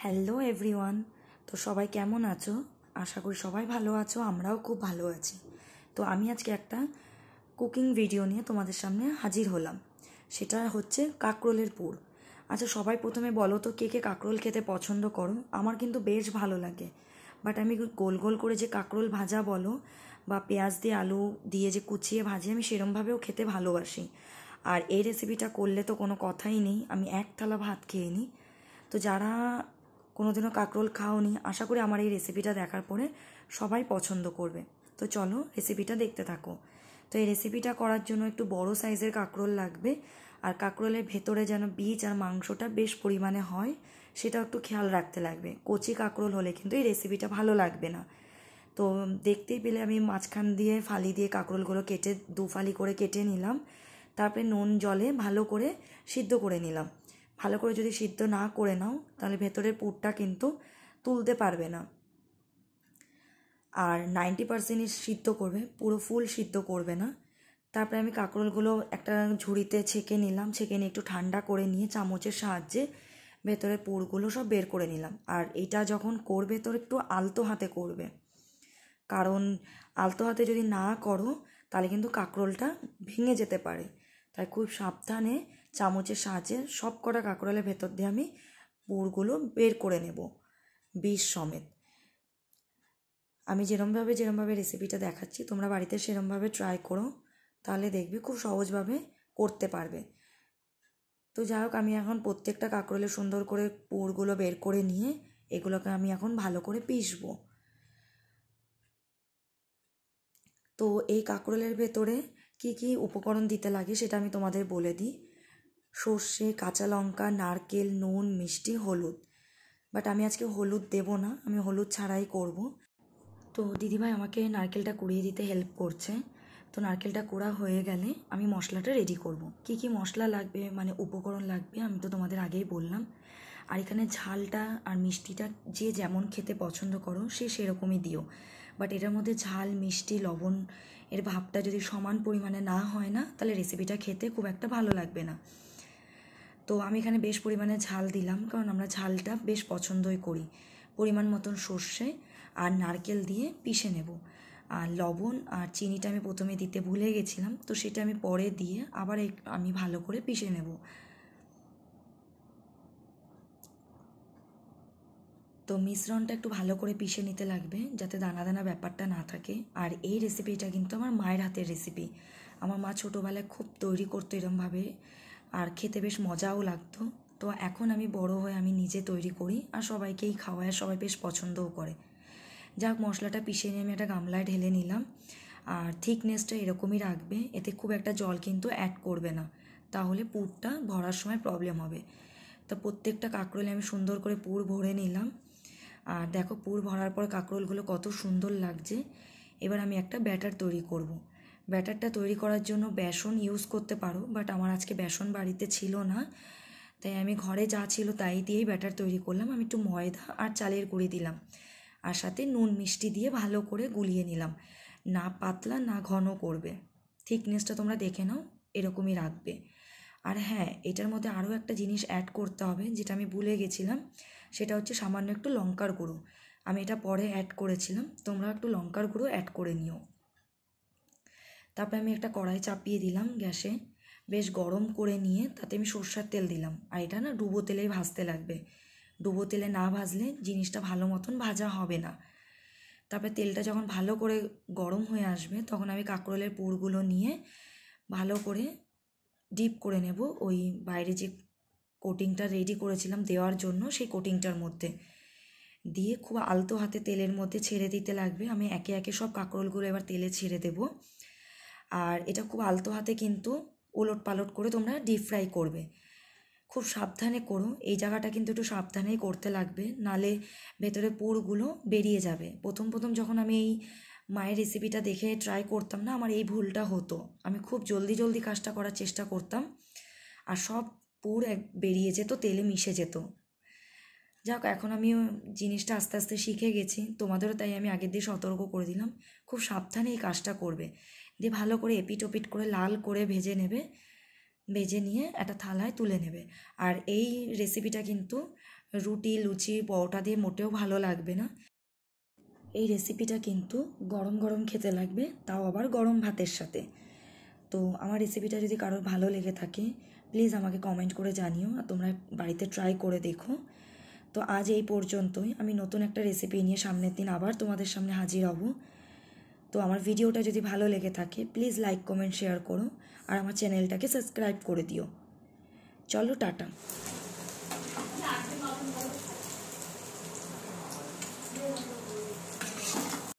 Hello everyone. তো সবাই কেমন আছো? আশা করি সবাই ভালো আছো, আমরাও খুব ভালো আছি। তো আমি আজকে একটা কুকিং ভিডিও নিয়ে তোমাদের সামনে হাজির হলাম। সেটা হচ্ছে কাঁকরোলের পুর। আচ্ছা, সবাই প্রথমে বলো তো কে কে কাঁকরোল খেতে পছন্দ করো? আমার কিন্তু বেশ ভালো লাগে, বাট আমি গোল গোল করে যে কাঁকরোল ভাজা বলো বা পেঁয়াজ দিয়ে আলু দিয়ে যে কুচিয়ে ভাজি, আমি সেরমভাবেও খেতে ভালোবাসি। আর এই রেসিপিটা করলে তো কোনো কথাই নেই, আমি এক থালা ভাত খেয়ে নিই। তো যারা কোনোদিনও কাঁকরোল খাওনি, আশা করি আমার এই রেসিপিটা দেখার পরে সবাই পছন্দ করবে। তো চলো রেসিপিটা দেখতে থাকো। তো এই রেসিপিটা করার জন্য একটু বড় সাইজের কাঁকরোল লাগবে, আর কাঁকরোলের ভেতরে যেন বীজ আর মাংসটা বেশ পরিমাণে হয় সেটা একটু খেয়াল রাখতে লাগবে। কচি কাঁকরোল হলে কিন্তু এই রেসিপিটা ভালো লাগবে না। তো দেখতেই পেলে আমি মাঝখান দিয়ে ফালি দিয়ে কাঁকরোলগুলো কেটে দু ফালি করে কেটে নিলাম। তারপরে নুন জলে ভালো করে সিদ্ধ করে নিলাম। ভালো করে যদি সিদ্ধ না করে নাও তাহলে ভেতরের পুরটা কিন্তু তুলতে পারবে না। আর 90% সিদ্ধ করবে, পুরো ফুল সিদ্ধ করবে না। তারপরে আমি কাঁকরোলগুলো একটা ঝুড়িতে ছেঁকে নিলাম, ছেঁকে নিয়ে একটু ঠান্ডা করে নিয়ে চামচের সাহায্যে ভেতরের পুরগুলো সব বের করে নিলাম। আর এটা যখন করবে তো একটু আলতো হাতে করবে, কারণ আলতো হাতে যদি না করো তাহলে কিন্তু কাঁকরোলটা ভেঙে যেতে পারে। তাই খুব সাবধানে চামচের সাহায্যে সব কটা কাঁকরোলের ভেতর দিয়ে আমি পুরগুলো বের করে নেব, বীজ সমেত। আমি যেরমভাবে রেসিপিটা দেখাচ্ছি তোমরা বাড়িতে সেরমভাবে ট্রাই করো, তাহলে দেখবে খুব সহজভাবে করতে পারবে। তো যাই হোক, আমি এখন প্রত্যেকটা কাঁকরোলে সুন্দর করে পুরগুলো বের করে নিয়ে এগুলোকে আমি এখন ভালো করে পিষবো। তো এই কাঁকরোলের ভেতরে কি কি উপকরণ দিতে লাগে সেটা আমি তোমাদের বলে দিই। সর্ষে, কাঁচা লঙ্কা, নারকেল, নুন, মিষ্টি, হলুদ। বাট আমি আজকে হলুদ দেব না, আমি হলুদ ছাড়াই করব। তো দিদিভাই আমাকে নারকেলটা কুড়িয়ে দিতে হেল্প করছে। তো নারকেলটা কোড়া হয়ে গেলে আমি মশলাটা রেডি করব। কি কি মশলা লাগবে মানে উপকরণ লাগবে আমি তো তোমাদের আগেই বললাম। আর এখানে ঝালটা আর মিষ্টিটা যে যেমন খেতে পছন্দ করো সে সেরকমই দিও। বাট এটার মধ্যে ঝাল, মিষ্টি, লবণ এর ভাবটা যদি সমান পরিমাণে না হয় না তাহলে রেসিপিটা খেতে খুব একটা ভালো লাগবে না। তো আমি এখানে বেশ পরিমাণে ঝাল দিলাম, কারণ আমরা ঝালটা বেশ পছন্দই করি। পরিমাণ মতন সর্ষে আর নারকেল দিয়ে পিষে নেব। আর লবণ আর চিনিটা আমি প্রথমে দিতে ভুলে গেছিলাম, তো সেটা আমি পরে দিয়ে আবার আমি ভালো করে পিষে নেব। তো মিশ্রণটা একটু ভালো করে পিষে নিতে লাগবে যাতে দানা দানা ব্যাপারটা না থাকে। আর এই রেসিপিটা কিন্তু আমার মায়ের হাতের রেসিপি। আমার মা ছোটোবেলায় খুব তৈরি করতো এরমভাবে, আর খেতে বেশ মজাও লাগতো। তো এখন আমি বড় হয়ে আমি নিজে তৈরি করি আর সবাইকেই খাওয়াই, আর সবাই বেশ পছন্দও করে। যাক, মশলাটা পিষে নিয়ে আমি একটা গামলায় ঢেলে নিলাম। আর থিকনেসটা এরকমই রাখবে, এতে খুব একটা জল কিন্তু অ্যাড করবে না, তাহলে পুরটা ভরার সময় প্রবলেম হবে। তো প্রত্যেকটা কাঁকরোলে আমি সুন্দর করে পুর ভরে নিলাম। আর দেখো, পুর ভরার পর কাঁকরোলগুলো কত সুন্দর লাগছে। এবার আমি একটা ব্যাটার তৈরি করব। ব্যাটারটা তৈরি করার জন্য বেসন ইউজ করতে পারো, বাট আমার আজকে বেসন বাড়িতে ছিল না, তাই আমি ঘরে যা ছিল তাই দিয়েই ব্যাটার তৈরি করলাম। আমি একটু ময়দা আর চালের গুঁড়ি দিলাম, আর সাথে নুন মিষ্টি দিয়ে ভালো করে গুলিয়ে নিলাম। না পাতলা না ঘন করবে, থিকনেসটা তোমরা দেখে নাও, এরকমই রাখবে। আর হ্যাঁ, এটার মধ্যে আরও একটা জিনিস অ্যাড করতে হবে যেটা আমি ভুলে গেছিলাম, সেটা হচ্ছে সামান্য একটু লঙ্কার গুঁড়ো। আমি এটা পরে অ্যাড করেছিলাম, তোমরা একটু লঙ্কার গুঁড়ো অ্যাড করে নিও। তারপরে আমি একটা কড়াই চাপিয়ে দিলাম গ্যাসে, বেশ গরম করে নিয়ে তাতে আমি সর্ষের তেল দিলাম। আর এটা না ডুবো তেলেই ভাজতে লাগবে, ডুবো তেলে না ভাজলে জিনিসটা ভালো মতন ভাজা হবে না। তারপরে তেলটা যখন ভালো করে গরম হয়ে আসবে তখন আমি কাঁকরোলের পুরগুলো নিয়ে ভালো করে ডিপ করে নেব ওই বাইরে যে কোটিংটা রেডি করেছিলাম দেওয়ার জন্য, সেই কোটিংটার মধ্যে দিয়ে খুব আলতো হাতে তেলের মধ্যে ছেড়ে দিতে লাগবে। আমি একে একে সব কাঁকরোলগুলো এবার তেলে ছেড়ে দেব। আর এটা খুব আলতো হাতে কিন্তু ওলট পালট করে তোমরা ডিপ ফ্রাই করবে। খুব সাবধানে করো, এই জায়গাটা কিন্তু একটু সাবধানেই করতে লাগবে, নালে ভেতরে পুরগুলো বেরিয়ে যাবে। প্রথম প্রথম যখন আমি এই মায়ের রেসিপিটা দেখে ট্রাই করতাম না, আমার এই ভুলটা হতো। আমি খুব জলদি জলদি কাজটা করার চেষ্টা করতাম আর সব পুর বেরিয়ে যেত, তেলে মিশে যেত। যাক, এখন আমি জিনিসটা আস্তে আস্তে শিখে গেছি, তোমাদেরও তাই আমি আগের দিয়ে সতর্ক করে দিলাম। খুব সাবধানে এই কাজটা করবে, দিয়ে ভালো করে এপিট ওপিট করে লাল করে ভেজে নেবে। ভেজে নিয়ে একটা থালায় তুলে নেবে। আর এই রেসিপিটা কিন্তু রুটি, লুচি, পরোটা দিয়ে মোটেও ভালো লাগবে না। এই রেসিপিটা কিন্তু গরম গরম খেতে লাগবে, তাও আবার গরম ভাতের সাথে। তো আমার রেসিপিটা যদি কারোর ভালো লেগে থাকে প্লিজ আমাকে কমেন্ট করে জানিও, আর তোমরা বাড়িতে ট্রাই করে দেখো। তো আজ এই পর্যন্তই। আমি নতুন একটা রেসিপি নিয়ে সামনের দিন আবার তোমাদের সামনে হাজির হব। তো আমার ভিডিওটা যদি ভালো লেগে থাকে প্লিজ লাইক, কমেন্ট, শেয়ার করো, আর আমার চ্যানেলটাকে সাবস্ক্রাইব করে দিও। চলো, টাটা।